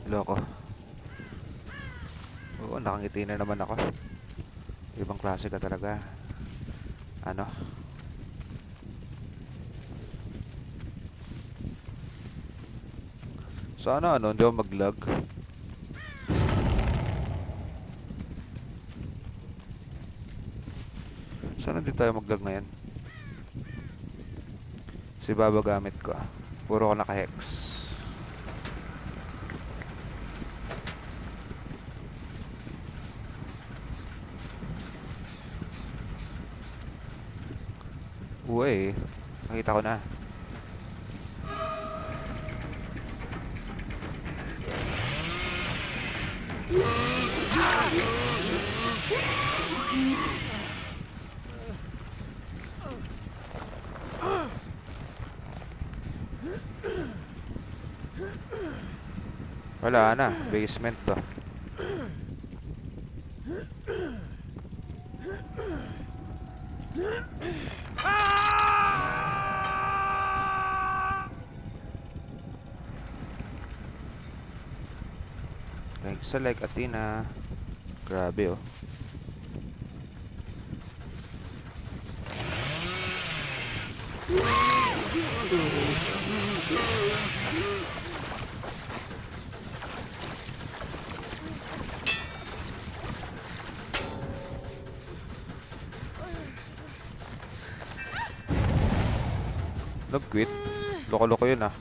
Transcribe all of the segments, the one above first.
Loko. Oo, nakangiti na naman ako. Ibang klase ka talaga. Ano? Sana ano, hindi ako mag-lag. Sana hindi tayo mag-lag ngayon. Si Baba gamit ko. Puro ko naka-hex. Uy, nakita ko na. Wala na, basement to. Like sa like Athena. Grabe oh. Nag-quit. Loko-loko yun ah.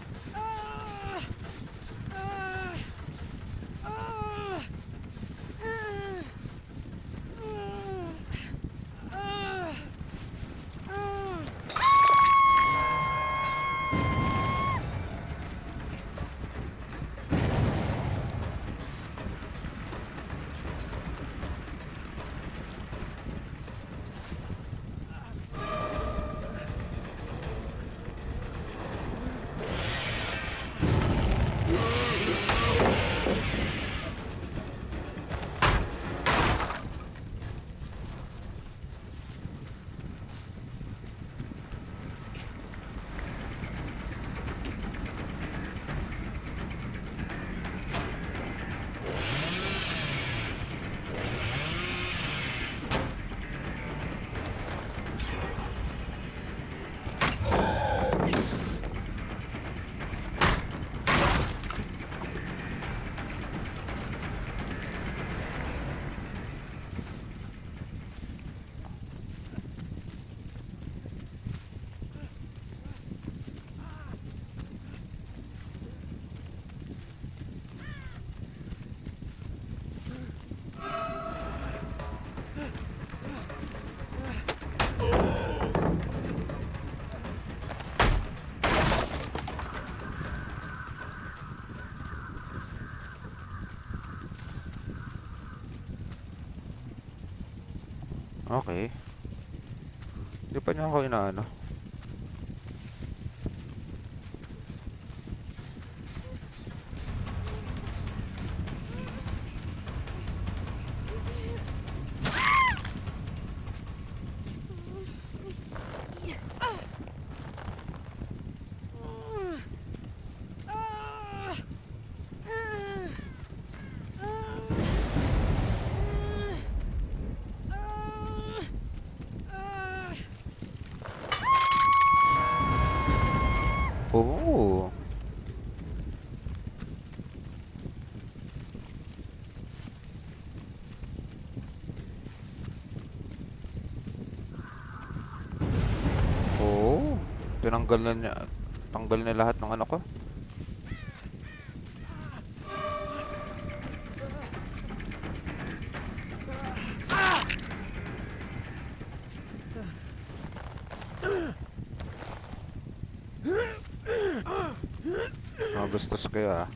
Okay. Hindi pa niya ako inaano. Oo. Oo. Tinanggal na niya. Tanggal na lahat ng ano ko. Bastos kayo ah.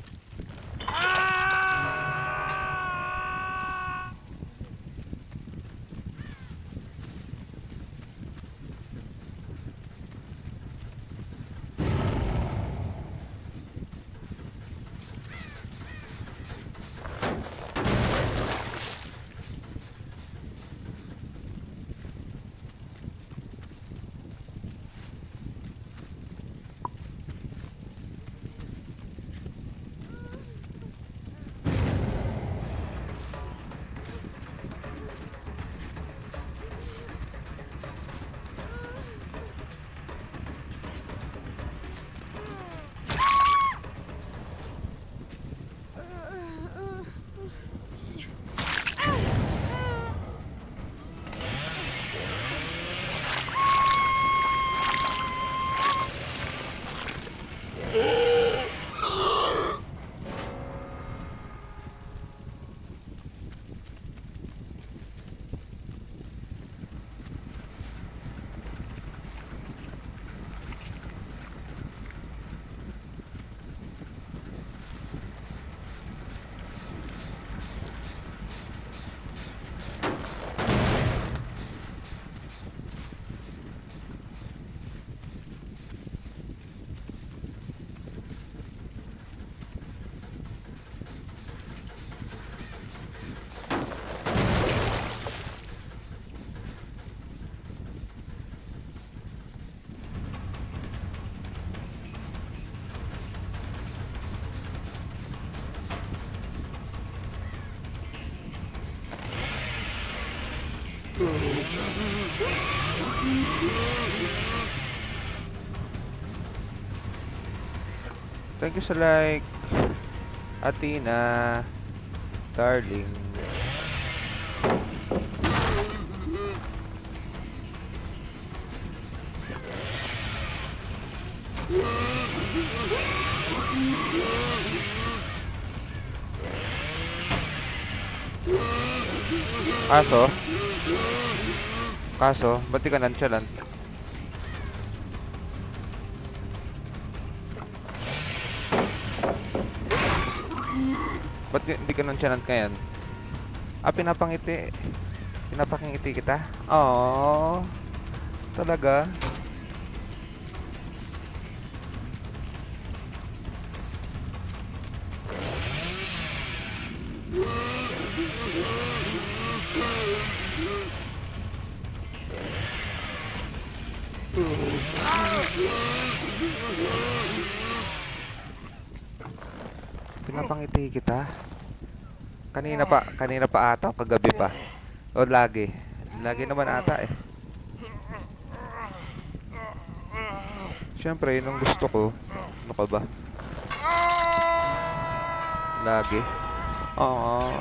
Thank you sa like. Athena. Darling. Kaso, ba't di ka nonchalant? Ba't hindi ka nonchalant ngayon? Pinapangiti. Pinapakingiti kita? Aww. Talaga? Pinapangiti kita? Kanina pa ata o kagabi pa? O lagi? Lagi naman ata eh. Siyempre, yun ang gusto ko. Ano ka ba? Lagi? Aww.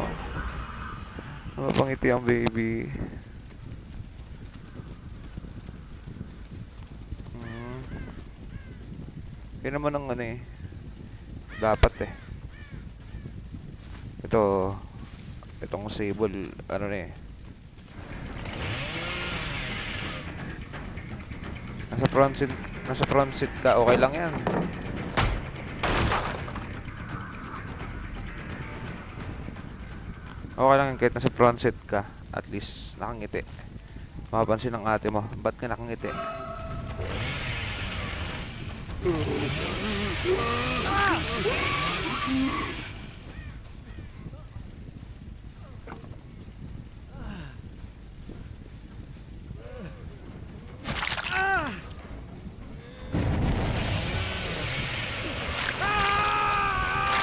Mapangiti ang baby. Yun naman ang ano eh. Dapat eh. Itong sable, ano na eh. Nasa front seat ka, okay lang yan. Okay lang yan kahit nasa front seat ka. At least, nakangiti. Mapapansin ng ate mo, ba't ka nakangiti?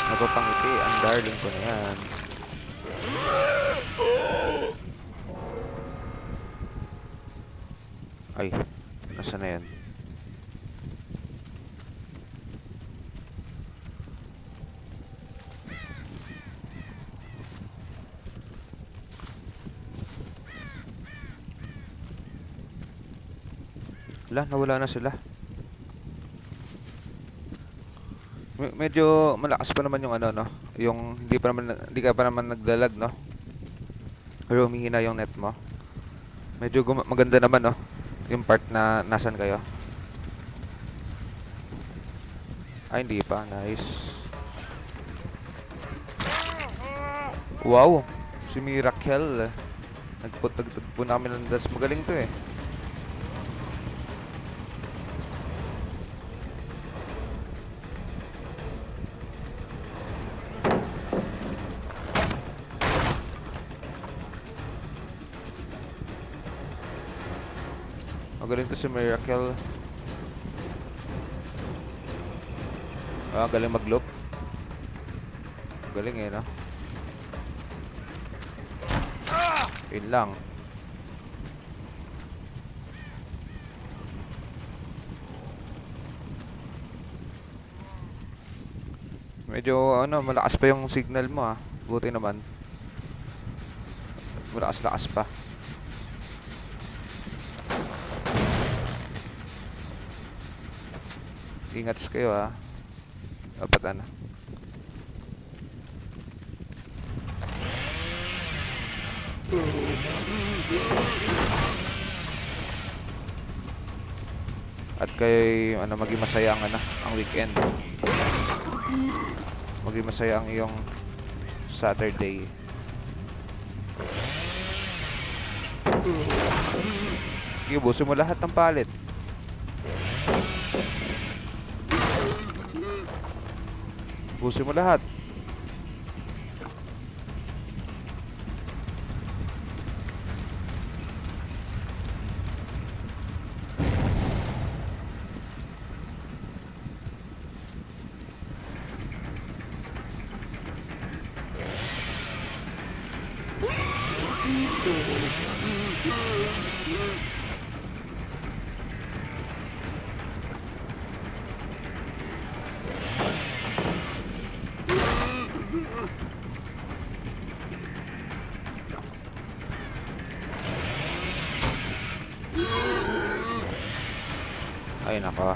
Napapangiti, ang darling ko na yan. Ay, nasa na yan? Nawala na sila. Medyo malakas pa naman yung ano, no? Yung hindi ka pa naman naglalag, no? Pero humihina yung net mo. Medyo maganda naman, no? Yung part na nasan kayo. Ay, hindi pa. Nice. Wow! Si Miracle. Nagtagpo namin ng das. Magaling to eh. Magaling to si Miracle. Galing mag-loop. Galing eh, no? Yun lang. Medyo malakas pa yung signal mo ah. Buti naman. Malakas-lakas pa. Ingat kayo ha. Dapat ano. At kayo maging masaya ang weekend. Maging masaya ang iyong Saturday. Iubusin mo lahat ng palit. Ubusin mo lahat. Ay, nako.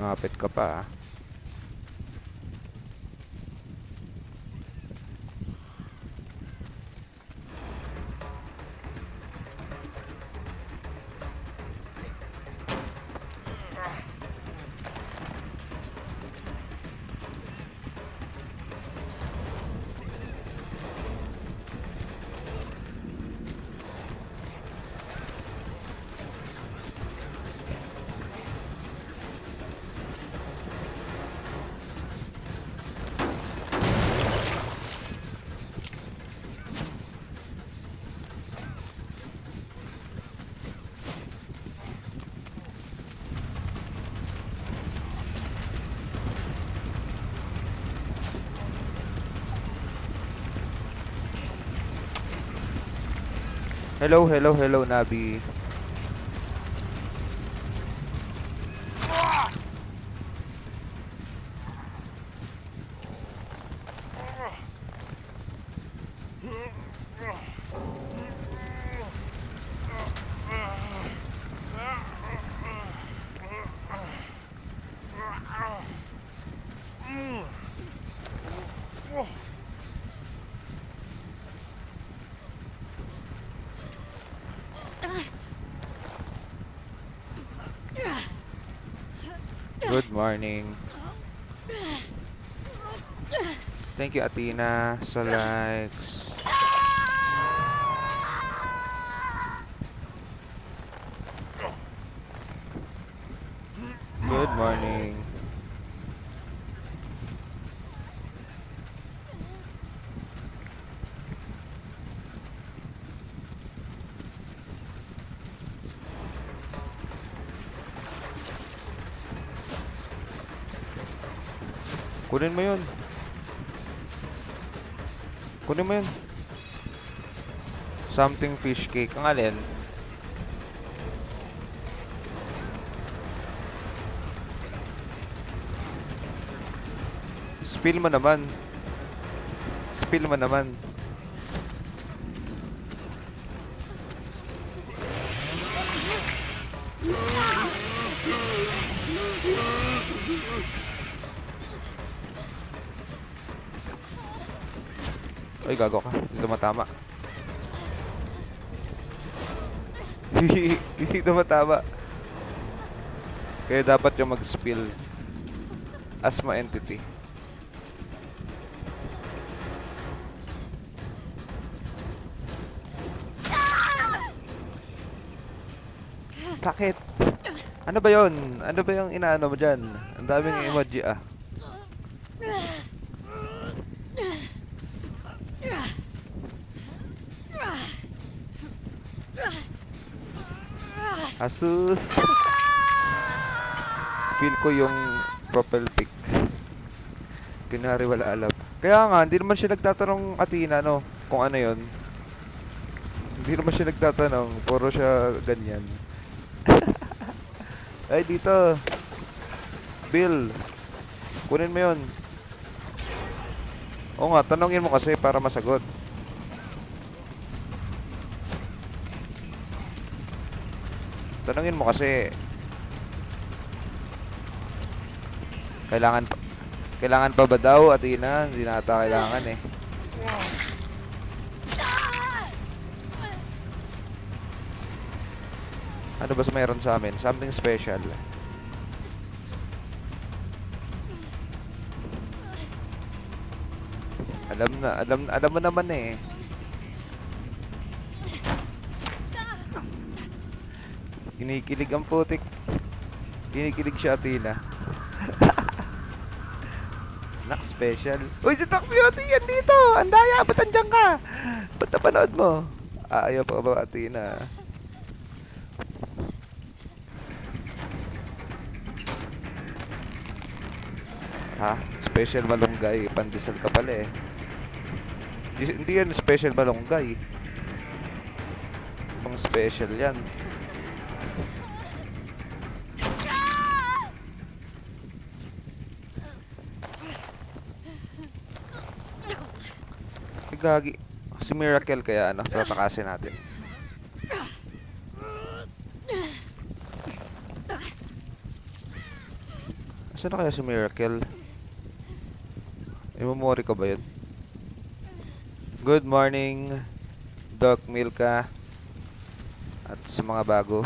Ngapit ka pa ah. Hello, hello, hello, Nabi. Good morning. Thank you, Athena, sa likes. Good morning. Kunin mo yun. Kunin mo yun. Something fish cake. Ang alin? Spill mo naman. Spill mo naman. Ay, gago ka. Hindi tumatama. Hindi tumatama. Kaya dapat yung mag-spill. Asthma entity. Bakit? Ano ba yon? Ano ba yung inaano mo dyan? Ang daming emoji ah. Asus. Feel ko yung propel pick. Kunwari wala alam. Kaya nga, hindi naman siya nagtatanong Athena, no? Kung ano yon. Hindi naman siya nagtatanong. Puro siya ganyan. Ay, dito. Bill. Kunin mo yun. Oo nga, tanongin mo kasi para masagot. Tanongin mo kasi. Kailangan pa ba daw, Athena? Hindi na ata kailangan eh. Ano ba mayroon sa amin? Something special. Alam mo naman eh. Kinikilig ang putik. Kinikilig si Athena. Nak special. Uy, si Doc Beauty yan dito! Andaya, ba't andyan ka? Ba't napanood mo? Ayaw pa ba Athena? Ha? Special malunggay. Pandesal ka pala eh. Hindi yan special malunggay. Pang special yan. Gagi. Si Miracle kaya ano, tatakasin natin. Saan na kaya si Miracle? Imomori ka ba yun? Good morning, Doc Milka. At sa mga bago.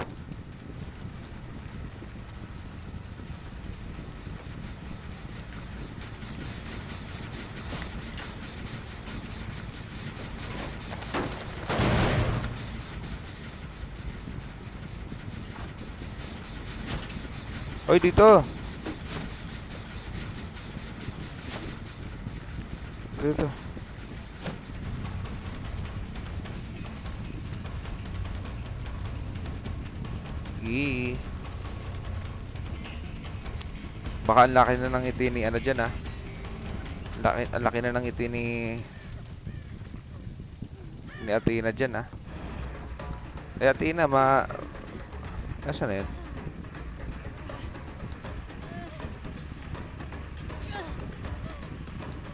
Oy, dito. Dito. Baka ang laki na ng ngiti ni ano dyan, ah. Ang laki na ng ngiti ni Athena dyan, ah. Eh, Athena, nasaan na yun?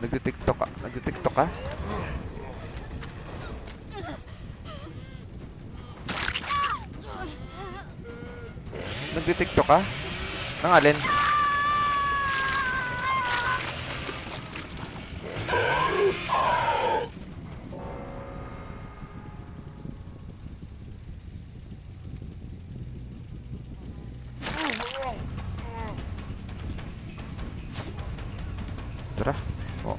Nagtitiktok ka? Nagtitiktok ka? Nagtitiktok ka? Nang alin? Tara. Oh.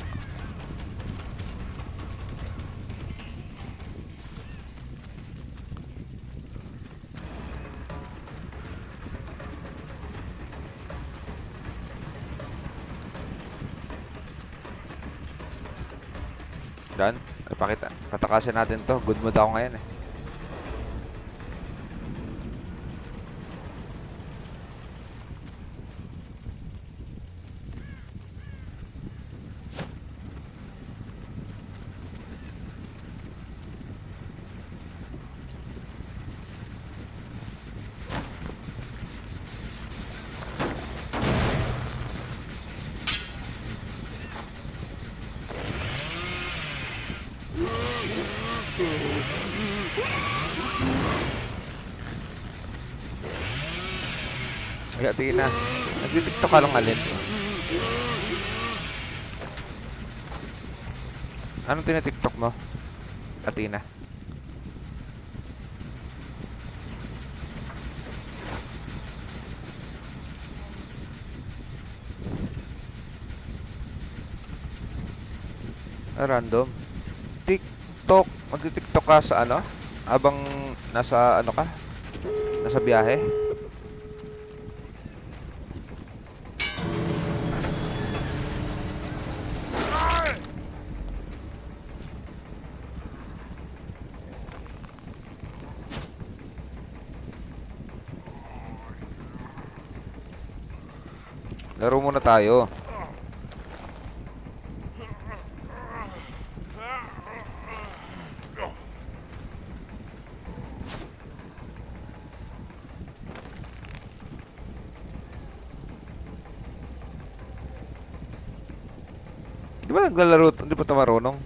Dan, patakasin natin to. Good mood ako ngayon eh. Ay, Athena. Nagtitiktok ka lang alin. Anong tinitiktok mo, Athena? Random. TikTok. Magti-TikTok ka sa ano? Habang nasa ano ka? Nasa biyahe? Laro muna tayo. Di ba naglalaro? Di ba ito marunong?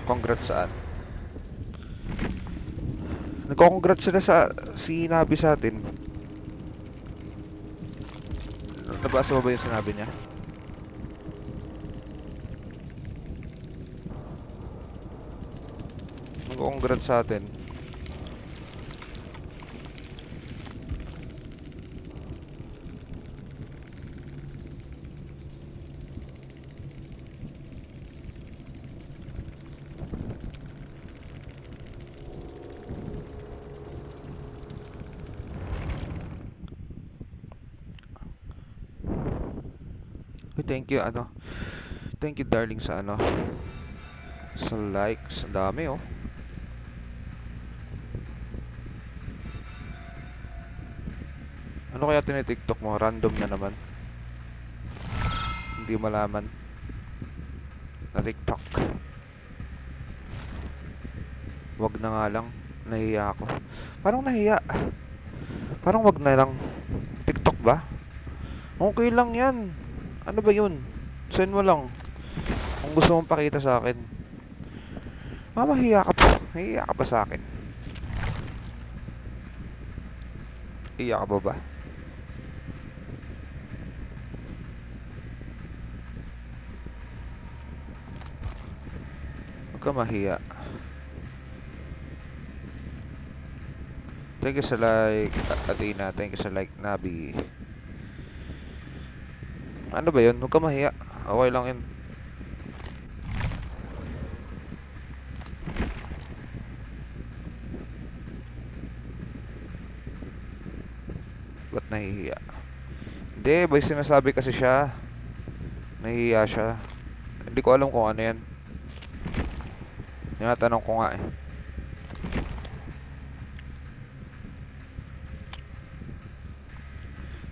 Congrats saan? Nagko-congrats sila sa sinabi sa atin. Nabasa mo ba yung sinabi niya? Nagko-congrats sa atin. Thank you, ano. Thank you, darling, sa ano. Sa likes. Ang dami, oh. Ano kaya tinitiktok mo? Random na naman. Hindi malaman. Na TikTok. Wag na nga lang. Nahiya ako. Parang nahiya. Parang wag na lang. TikTok ba? Okay lang yan. Ano ba yun? Send mo lang. Kung gusto mong pakita sa akin. Mamahiya ka pa. Nahiya ka pa sa akin. Iya ka ba ba? Huwag ka mahiya. Thank you sa like, Athena. Thank you sa like, Nabi. Ano ba yun? Huwag ka mahiya. Okay lang yun. Ba't nahihiya? Hindi, may sinasabi kasi siya. Nahihiya siya. Hindi ko alam kung ano yan. Tinatanong ko nga eh.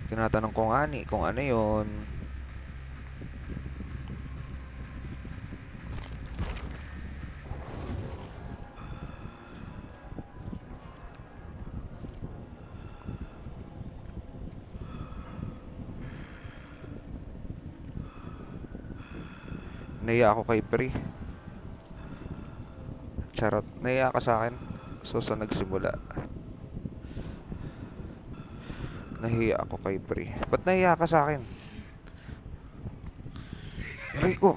Tinatanong ko nga ni kung ano yun. Nahiya ako kay Pri. Charot. Nahiya ka sa akin. So sa nagsimula. Nahiya ako kay Pri. Ba't nahiya ka sa akin? Aray ko.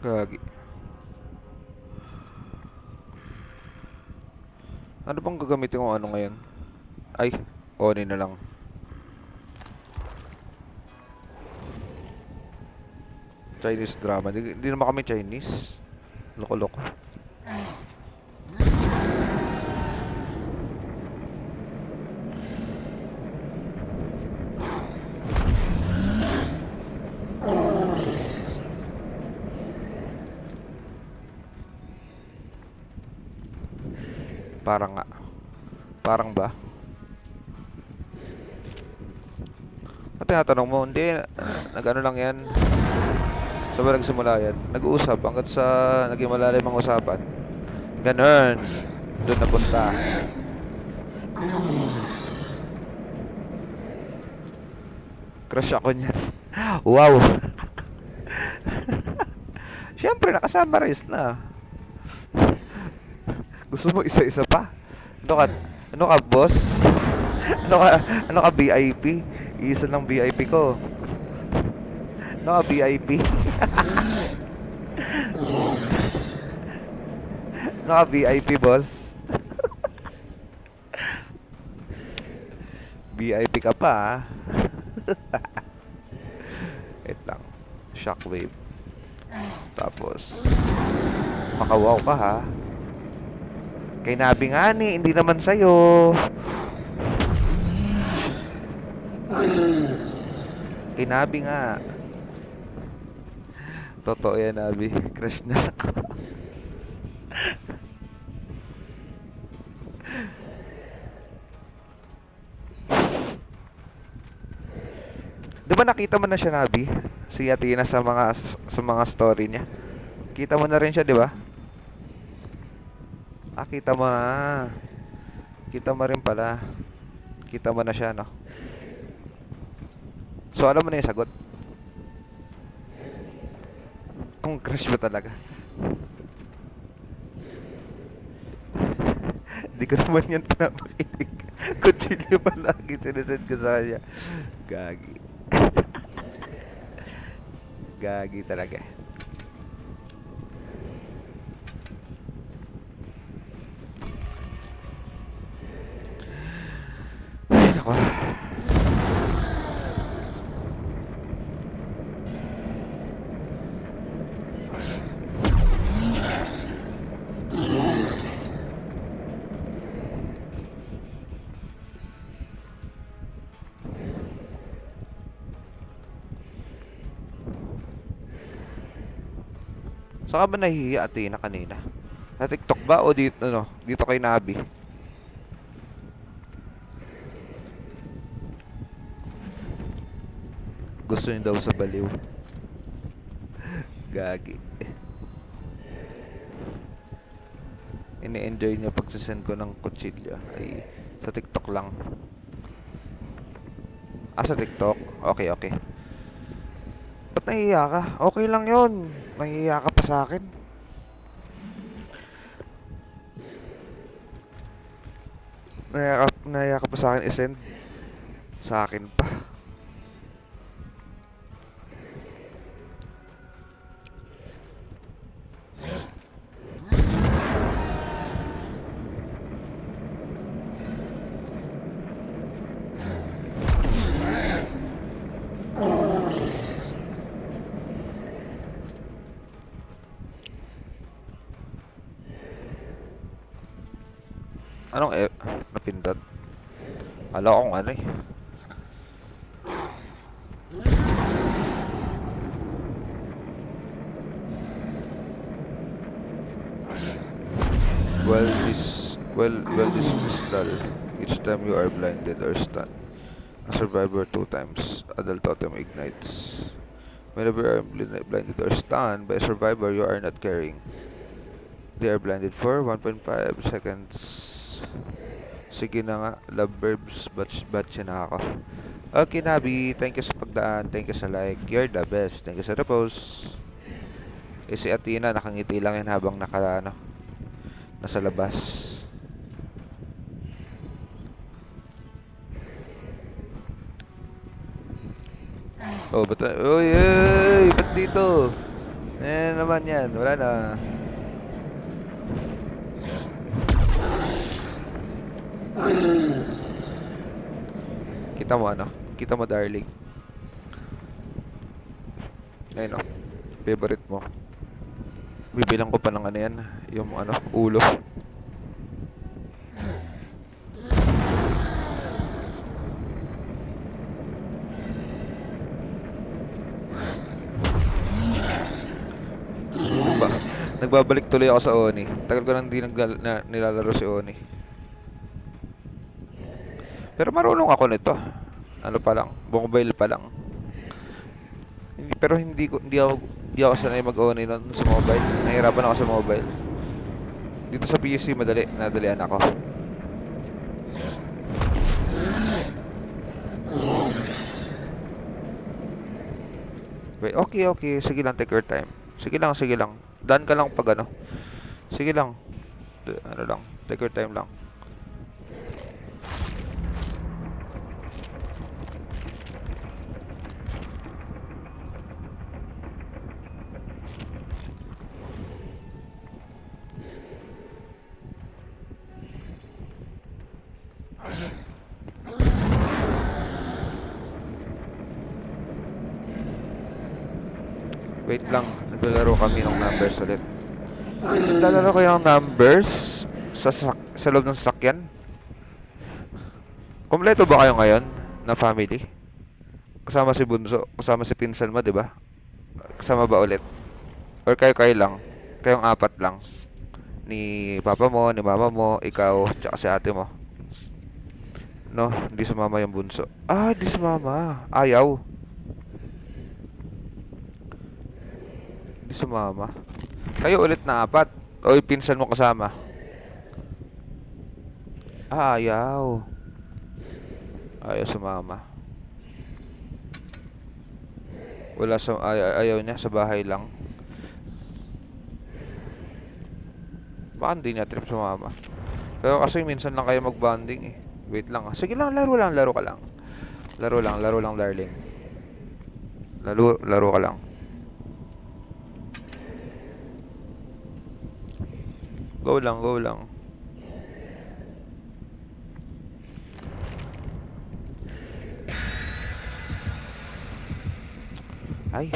Gagi. Ano bang gagamitin ko ano ngayon? Ay, Oni na lang. Chinese drama. Hindi naman kami Chinese. Loko-loko. Parang nga. Parang ba? At tinatanong mo, hindi, nag-ano lang yan. Saan ba nagsimula yan? Nag-uusap hanggat sa naging malalim ang usapan. Ganun. Doon napunta. Crush ako niyan. Wow. Siyempre, nakasummarize na. Gusto mo isa-isa pa? Ano ka, boss? Ano ka, VIP? Isa lang VIP ko. Ano ka, VIP? Ano ka, VIP, boss? VIP ka pa, ha? Wait lang. Shockwave. Tapos, makawaw ka, ha? Kay Nabi nga ni, hindi naman sa'yo. Kay Nabi nga. Totoo yan, Nabi. Crush na ako. Di ba nakita mo na siya, Nabi? Si Athena sa mga story niya. Kita mo na rin siya, di ba? Ah, kita mo na. Kita mo rin pala. Kita mo na siya, no? So, alam mo na yung sagot. Kung crush mo talaga. Hindi ko naman yan pinapakinig. Kutsilyo pa lagi sinasend ko sa kanya. Gagi. Gagi talaga. Nako. Saan ka ba nahihiya, Athena, kanina? Sa TikTok ba o dito, ano, dito kay Nabi? Gusto niya daw sa baliw. Gagi. Ini-enjoy niya pagsasend ko ng kutsilyo. Ay, sa TikTok lang. Ah, sa TikTok? Okay, okay. Ba't nahihiya ka? Okay lang yon. Nahihiya ka pa sa akin. Nahihiya ka pa sa akin isend. Sa akin pa. Anong napindot? Ala akong ano eh. Well this is dull. Each time you are blinded or stunned. A survivor 2 times. Adult totem ignites. Whenever you are blinded or stunned by a survivor you are not carrying. They are blinded for 1.5 seconds. Sige na nga, lovebirds, batch na ako. Okay, Nabi, thank you sa pagdaan, thank you sa like, you're the best, thank you sa repost. Eh si Athena, nakangiti lang yan habang nasa labas. Oh, ba't dito? Naman yan, wala na. Kita mo ano? Kita mo, darling. Ayun, oh. Favorite mo. Bibilang ko pa ng ano yan, yung ulo. Nagbabalik tuloy ako sa Oni. Tagal ko nang di nilalaro si Oni. Pero marunong ako nito. Ano pa lang, mobile pa lang. Pero hindi ako sanay mag-Oni nun sa mobile. Nahirapan ako sa mobile. Dito sa PC nadalian ako. Wait, okay. Sige lang, take your time. Sige lang. Done ka lang pag ano. Sige lang. Take your time lang. Wait lang, naglalaro kami ng numbers ulit. Naglalaro kayo ng numbers sa loob ng sasakyan? Kompleto ba kayo ngayon na family? Kasama si Bunso, kasama si pinsan mo, di ba? Kasama ba ulit? Or kayo lang? Kayong apat lang? Ni papa mo, ni mama mo, ikaw, tsaka si ate mo? No, hindi sumama yung Bunso. Ah, di sumama. Ayaw. Hindi sumama. Kayo ulit na apat. O yung pinsan mo kasama? Ah, ayaw. Ayaw sumama. Wala sa ayaw niya, sa bahay lang. Baka hindi niya trip sumama. Pero kasi minsan lang kayo mag-bonding eh. Wait lang. Sige lang, laro ka lang. Laro lang, darling. Laro ka lang. Go lang. Ay.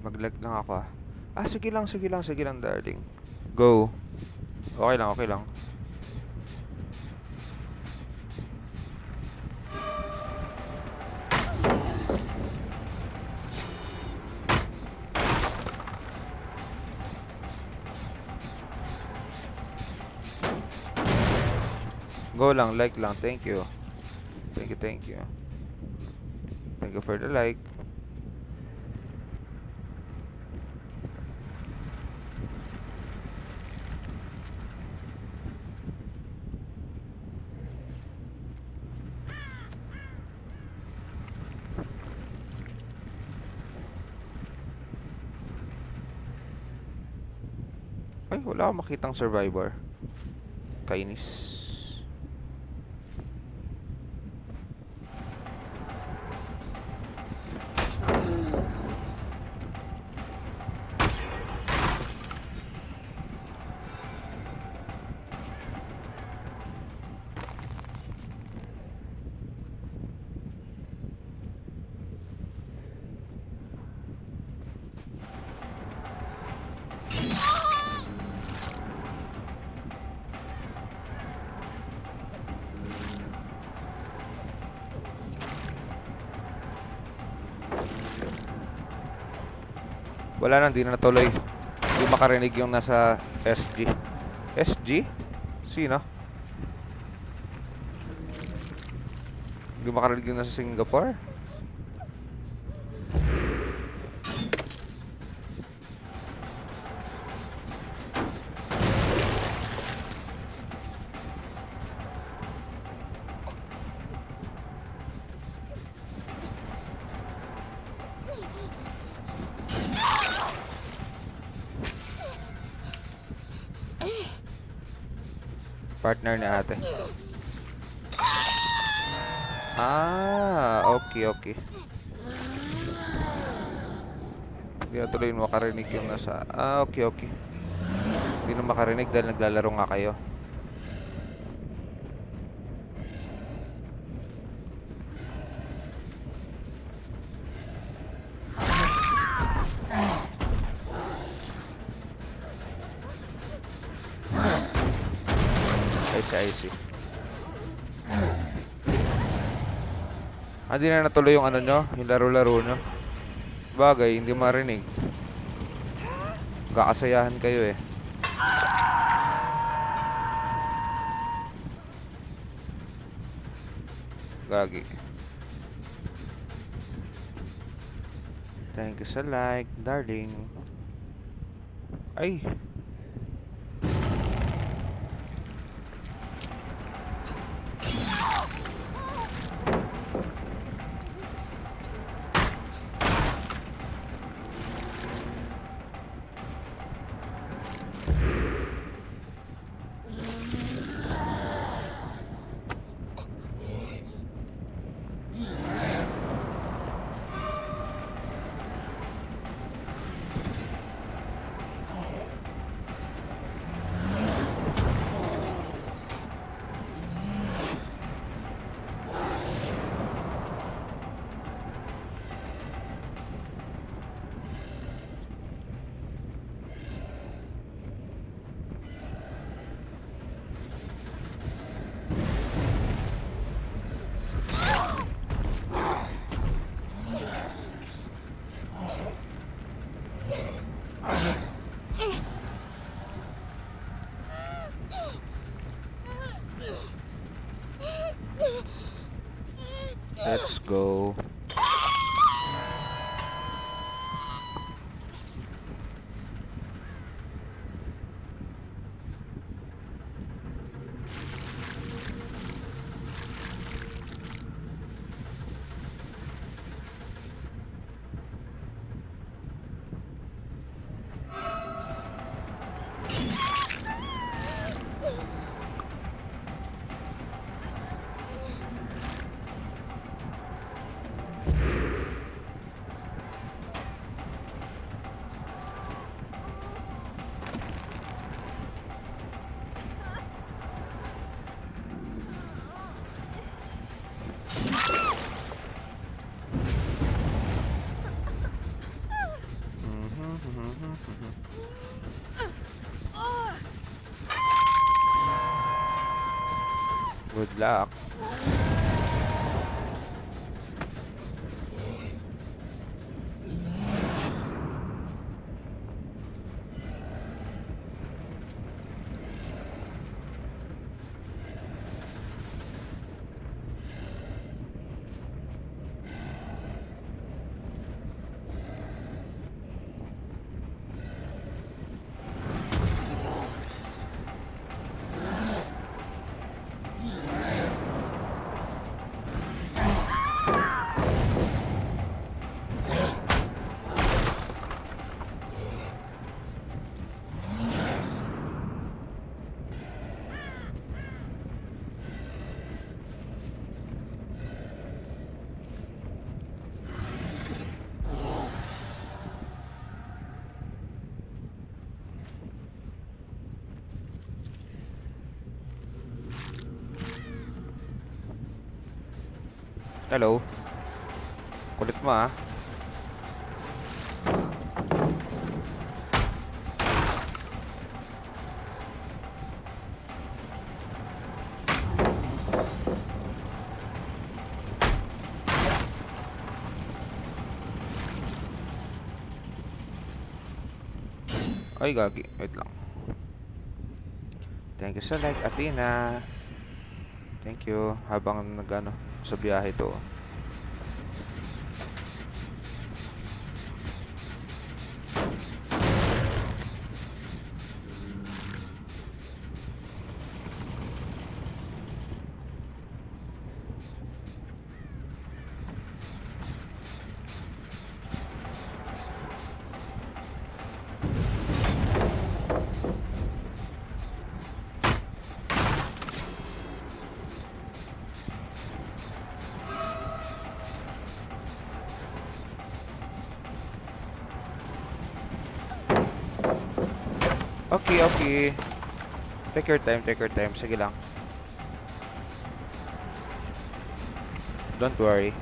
Mag-lag lang ako ah. Sige lang, sige lang, sige lang, darling. Go. Okay lang, okay lang. Go lang, like lang. Thank you. Thank you, thank you. Thank you for the like. Ay, wala akong makitang survivor. Kainis. Wala na, hindi na natuloy. Hindi makarinig yung nasa SG. SG? Sino? Hindi makarinig yung nasa Singapore? Partner ni ate. Okay, okay. Hindi na tuloy makarinig yung nasa... okay, okay. Hindi na makarinig dahil naglalaro nga kayo. I see. Hindi na natuloy yung ano nyo, yung laro-laro nyo. Bagay, hindi marinig. Kakasayahan kayo eh. Gagi. Thank you sa like, darling. Ay. Good luck. Hello. Kulit mo ah. Ay, gagi. Wait lang. Thank you sa like, Athena. Thank you. Habang nagano sa biyahe to. Okay, okay. Take your time, take your time. Sige lang. Don't worry.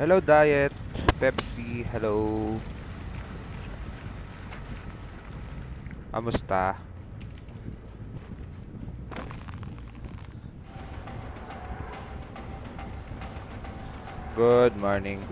Hello, Diet. Pepsi, hello. Kamusta? Good morning.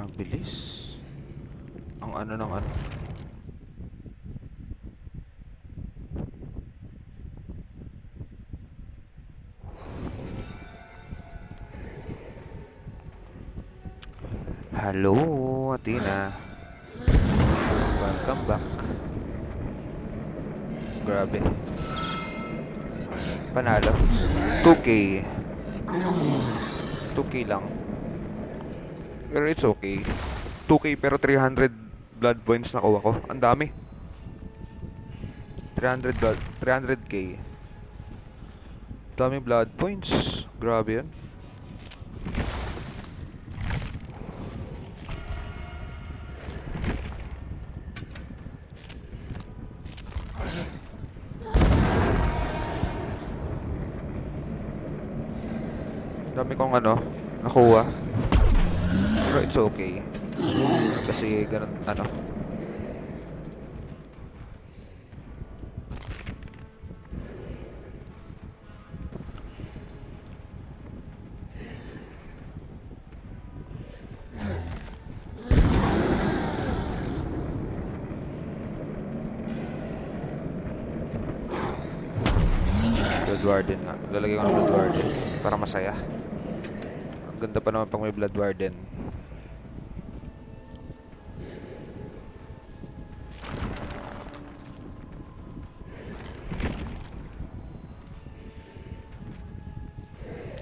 Ang bilis. Ang ano ng ano. Hello, Athena. Welcome back. Grabe. Panalo. 2K. 2K lang. Pero it's okay. 2K pero 300 blood points nakuha ko. Ang dami. 300k. Dami blood points. Grabe yan. Dami kong ano, nakuha. Pero it's okay. Kasi ganun, ano. Blood Warden nga. Lalagay ko ng Blood Warden para masaya. Ang ganda pa naman pag may Blood Warden.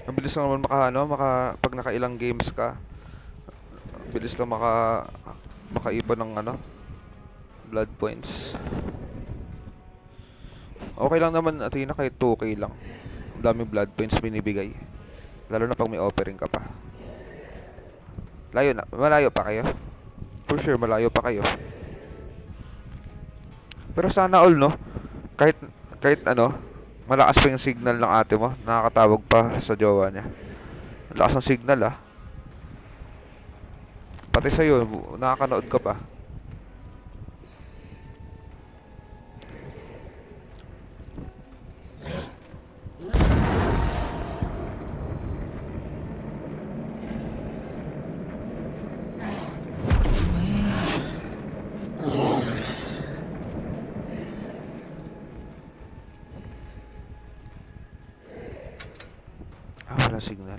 Ang bilis lang naman pag nakailang games ka. Ang bilis lang makaipon ng ano, blood points. Okay lang naman, Athena, kahit 2K lang. Ang daming blood points binibigay. Lalo na pag may offering ka pa. Malayo pa kayo? For sure, malayo pa kayo. Pero sana all, no? Kahit ano, malakas pa yung signal ng ate mo. Nakakatawag pa sa jowa niya. Malakas ang signal, ah. Pati sa'yo, nakakanood ka pa. Wala signal.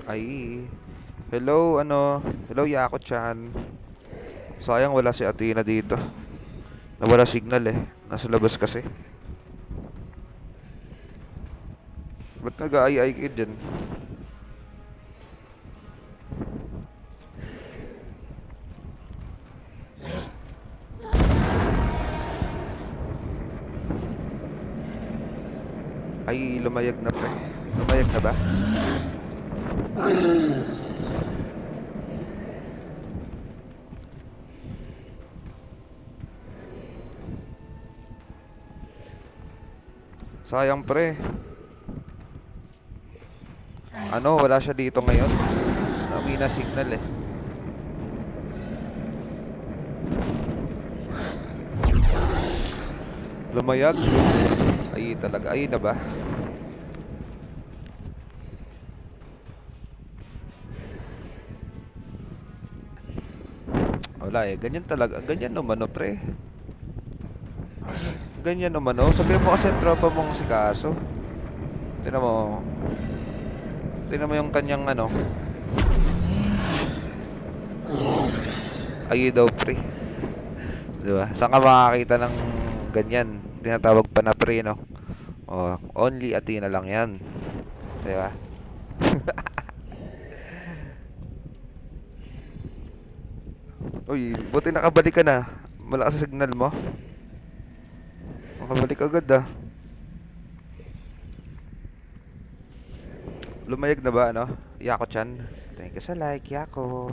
Ay, hello Yako-chan. Sayang wala si Athena dito. Nawala signal eh. Nasa labas kasi. Ba't nag-aay-ay kayo dyan? Ay, lumayag na pre. Lumayag na ba? Sayang pre. Ano, wala siya dito ngayon. Namina signal eh. Lumayag. Ay talaga, ay na ba? Wala eh, ganyan talaga. Ganyan naman oh, pre. Ganyan naman oh. Sabihin mo kasi yung tropa mong si Kaso. Tingnan mo. Tingnan mo yung kanyang ano. Ay daw pre. Diba? Saan ka makakita ng ganyan? Tinatawag pa na pre, no? Oh, only Athena lang yan. Diba? Uy, buti nakabalik ka na. Malakas sa signal mo. Nakabalik agad ah. Lumayag na ba, ano? Yako-chan. Thank you sa like, Yako.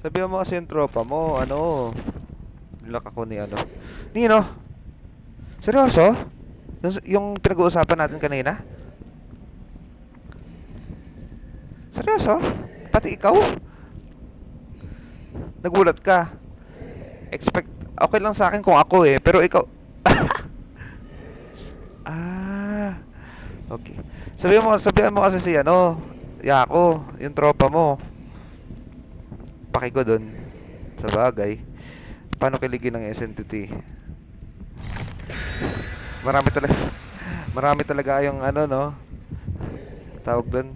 Sabihan mo kasi yung tropa mo, ano? Nilak ako ni ano. Nino? Seryoso? Yung pinag-uusapan natin kanina? Seryoso? Pati ikaw? Nagulat ka? Okay lang sa akin kung ako eh, pero ikaw... Ah, okay. Sabihan mo kasi si ano, Yako, yung tropa mo. Paki ko dun. Sa bagay. Paano kiligin ng SNTT? Marami talaga. Marami talaga yung ano, no? Tawag dun.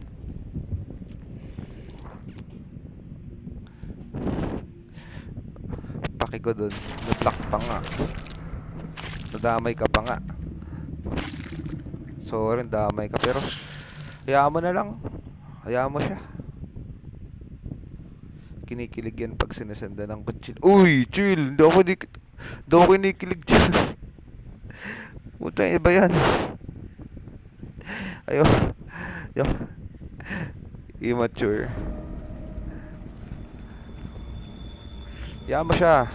Paki ko dun. Nag-block pa nga. Nadamay ka pa nga. Sorry, damay ka. Pero, hayaan mo na lang. Hayaan mo siya. Kinikilig yan pag sinasenda ng chill. Uy, chill! Hindi ako kinikilig chill. Puta, iba yan. Ayo. Yo. Immature. Hayaan mo siya.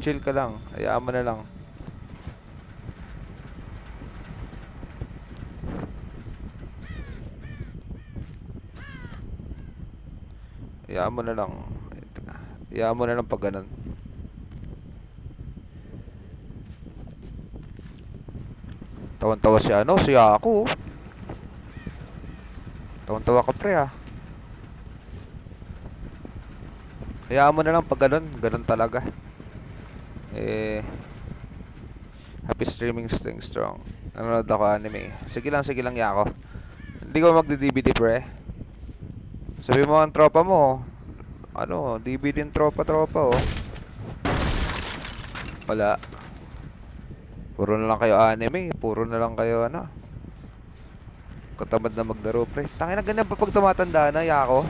Chill ka lang. Hayaan mo na lang. Hayaan mo na lang. Hayaan mo na lang pag ganun. Tawan-tawa siya, ano? Siya ako. Tawan-tawa ka pre ah. Hayaan mo na lang pag ganun. Ganun talaga. Happy streaming, staying strong. Nanonood ako anime. Sige lang Yako. Hindi ko magdi-DVD pre. Sabi mo ang tropa mo, ano, DVD yung tropa oh. Wala. Puro na lang kayo anime, puro na lang kayo ano. Katamad na maglaro pre. Tangina na ganyan pa pag tumatanda na, Yako.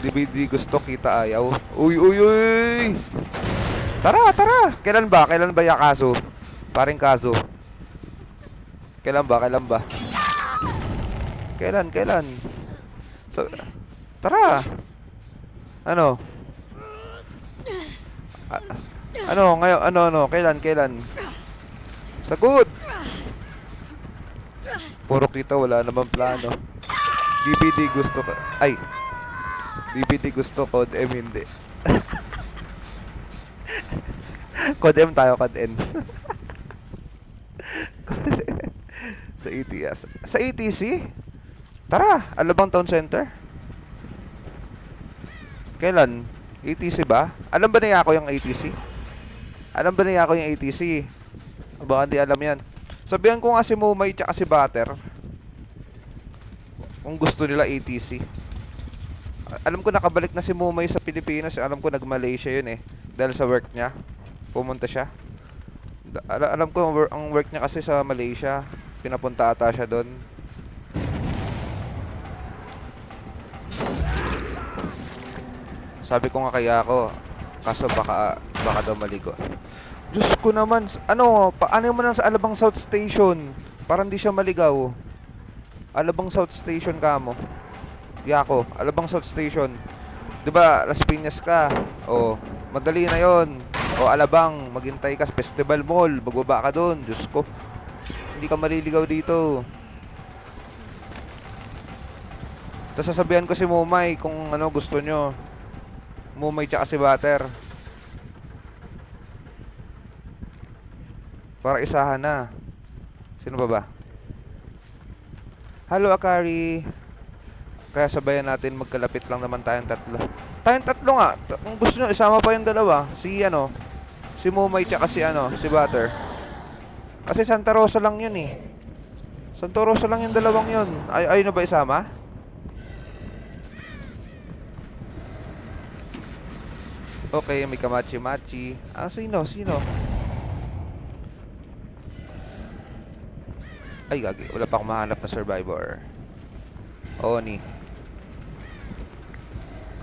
DVD gusto, kita ayaw. Uy! Tara! Kailan ba Yakaso? Paring Kaso. Kailan ba? Kailan? So, tara! Ano? Ano? Ngayon, ano? Kailan? Sagot! Puro kita, wala namang plano. DVD gusto ko. Ay! DVD gusto, Code M hindi. Code M tayo, Code N. Sa ETS. Sa ETC? Tara, Alabang Town Center. Kailan? ATC ba? Alam ba niya ako yung ATC? Baka di alam yan. Sabihan ko nga si Mumay tsaka si Butter kung gusto nila ATC. Alam ko nakabalik na si Mumay sa Pilipinas. Alam ko nag-Malaysia yun eh. Dahil sa work niya. Pumunta siya. Alam ko ang work niya kasi sa Malaysia. Pinapunta ata siya doon. Sabi ko nga kaya ako, kaso baka daw maligo. Diyos ko naman, ano mo lang sa Alabang South Station para hindi siya maligaw. Alabang South Station ka mo. Yako, Alabang South Station. 'Di ba, Las Piñas ka? Oh, madali na 'yon. O Alabang, maghintay ka sa Festival Mall, magbaba ka doon. Diyos ko. Hindi ka maliligaw dito. Tapos sasabihan ko si Mumay kung ano gusto nyo. Mumay tsaka si Butter. Para isahan na. Sino ba? Hello, Akari. Kaya sabayan natin, magkalapit lang naman tayong tatlo. Tayong tatlo nga. Kung gusto nyo, isama pa yung dalawa. Si ano, si Mumay tsaka si ano, si Butter. Kasi Santa Rosa lang yun eh. Santa Rosa lang yung dalawang yun. Ayun na ba isama? Okay, may kamachi-machi. Ah, sino? Ay, gagi. Wala pa akong mahanap na survivor. Oni.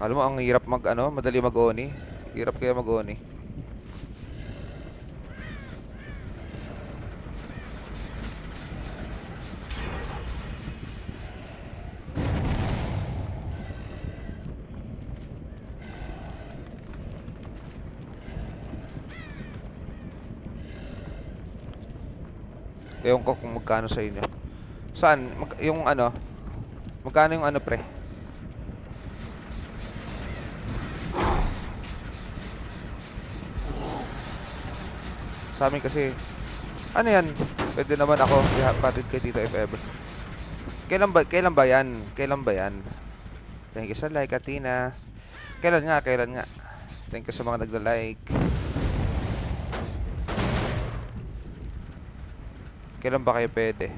Alam mo, ang hirap madali mag-oni. Hirap kaya mag-oni. Ewan ko kung magkano sa inyo. Saan? Magkano yung ano, pre? Sa amin kasi, ano yan? Pwede naman ako ihatid kay Tito if ever. Kailan ba yan? Thank you sa like, Atina. Kailan nga? Thank you sa mga nagla-like. Kailan ba kayo pwede?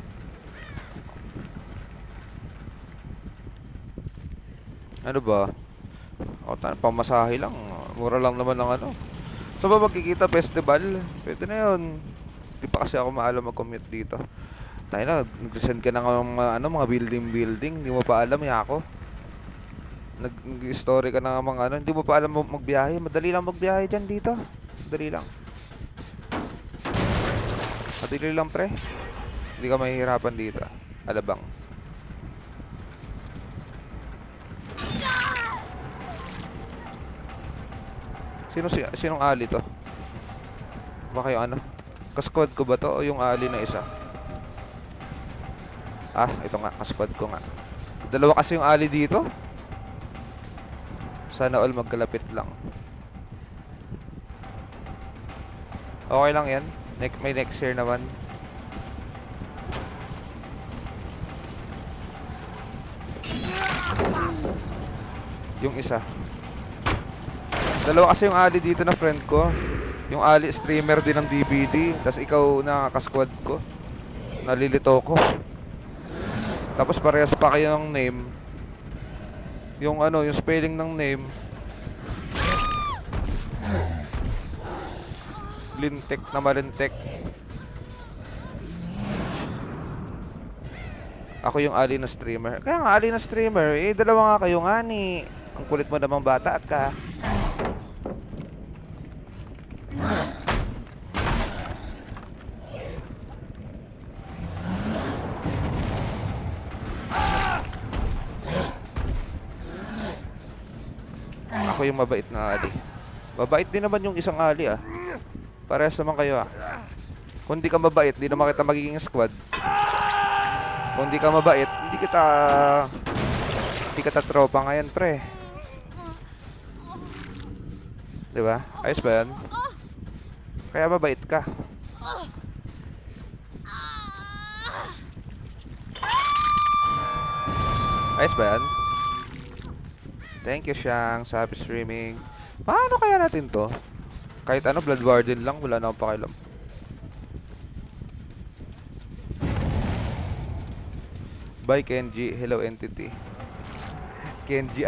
Ano ba? O, pamasahe lang. Mura lang naman ng ano. Saan ba magkikita? Festival? Pwede na yun. Di pa kasi ako maalam mag-commute dito. Tayo na, nag-send ka ng mga building. Di mo pa alam, ako. Nag-story ka ng mga ano. Hindi mo pa alam magbiyahe. Madali lang magbiyahe dyan dito. Madali lang. Madali lang, pre. Hindi ka mahihirapan dito. Alabang. Sinong ali to? Baka yung ano? Kasquad ko ba to o yung ali na isa? Ah, ito nga, kasquad ko nga. Dalawa kasi yung ali dito. Sana all magkalapit lang. Okay lang yan. May next year naman. Yung isa. Dalawa kasi yung ali dito na friend ko. Yung ali streamer din ng DBD. Tapos ikaw na kasquad ko. Nalilito ko. Tapos parehas pa kayo ng name. Yung yung spelling ng name. Lintek na malintek. Ako yung ali na streamer. Kaya nga ali na streamer. Dalawa nga kayo nga ni. Ang kulit mo namang bata at ka. Ako yung mabait na ali. Mabait din naman yung isang ali Parehas naman kayo Kung di ka mabait, di naman kita magiging squad. Kung di ka mabait, hindi kita tropa ngayon, pre. Diba? Ayos ba yan? Kaya mabait ka. Ayos ba yan? Thank you, Shang, sa happy streaming. Paano kaya natin to? Kahit Blood Warden lang, wala na akong pakialam. Bye, Kenji. Hello, entity. Kenji,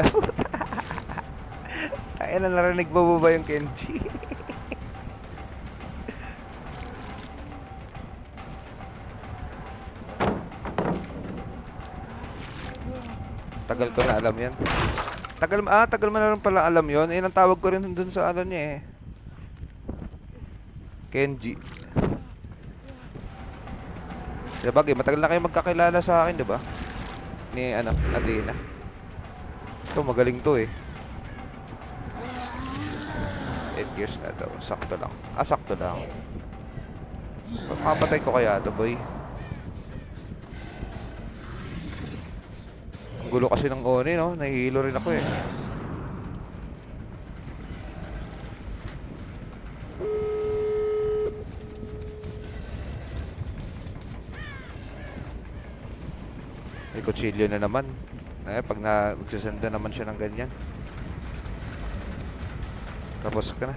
ay, narinig mo ba yung Kenji? Tagal ko na alam yan. Tagal mo na rin pala alam yon. Ang tawag ko rin dun sa niya Kenji. Sabagay, matagal na kayo magkakilala sa akin, diba? Ni Athena. Ito, magaling to 8 years na daw. Sakto lang. Sakto lang. Mapapatay ko kaya ito, boy. Ang gulo kasi ng Oni, no? Nahihilo rin ako May kutsilyo na naman. Eh, pag nagsasenda naman siya ng ganyan. Tapos ka na.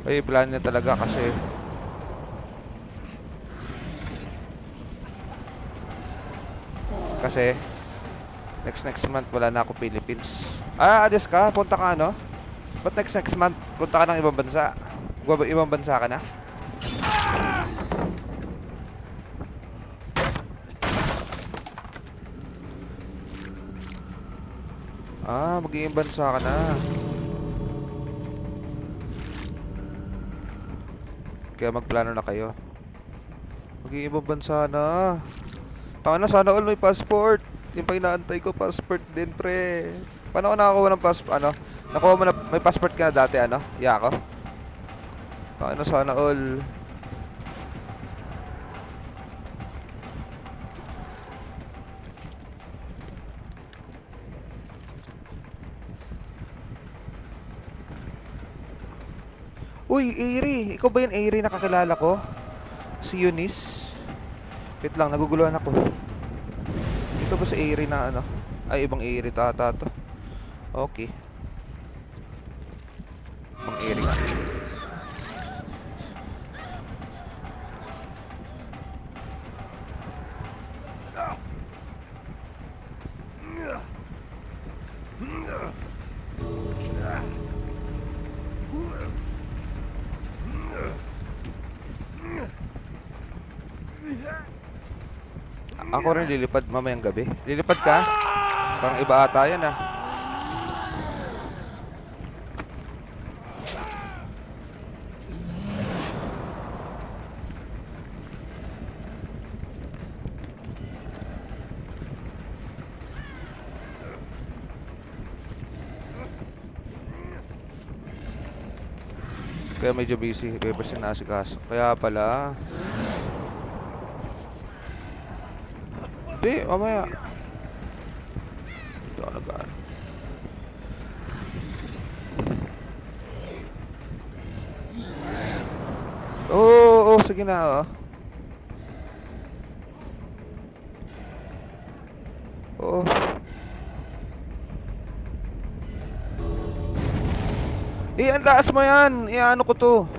Ay, plan niya talaga kasi next month wala na ako Philippines. Ah, adyos ka? Punta ka ano? Ba't next month punta ka ng ibang bansa? Ibang bansa ka na? Ah, mag-iibang bansa ka na. Kaya magplano na kayo. Mag-iibang bansa na. Tama na, sana all may passport. Yung pa inaantay ko, passport din, pre. Paano ko nakakuha ng passport, ano? Nakuha mo na, may passport ka na dati, ano? Yako? Tama na, sana all. Uy, Airi! Ikaw ba yung Airi na kakilala ko? Si Eunice? Wait lang, naguguluhan ako. Ito ba si Airi na ano? Ay, ibang Airi tata to. Okay. Ibang Airi nga. Ako rin lilipad mamayang gabi. Lilipad ka? Parang iba ata yan ah. Kaya medyo busy. Papers na nasikaso. Kaya pala. Hindi, mamaya. Hindi ako nag-ano. Oo, sige na, Oo. Eh, ang taas mo yan. Eh, ano ko to?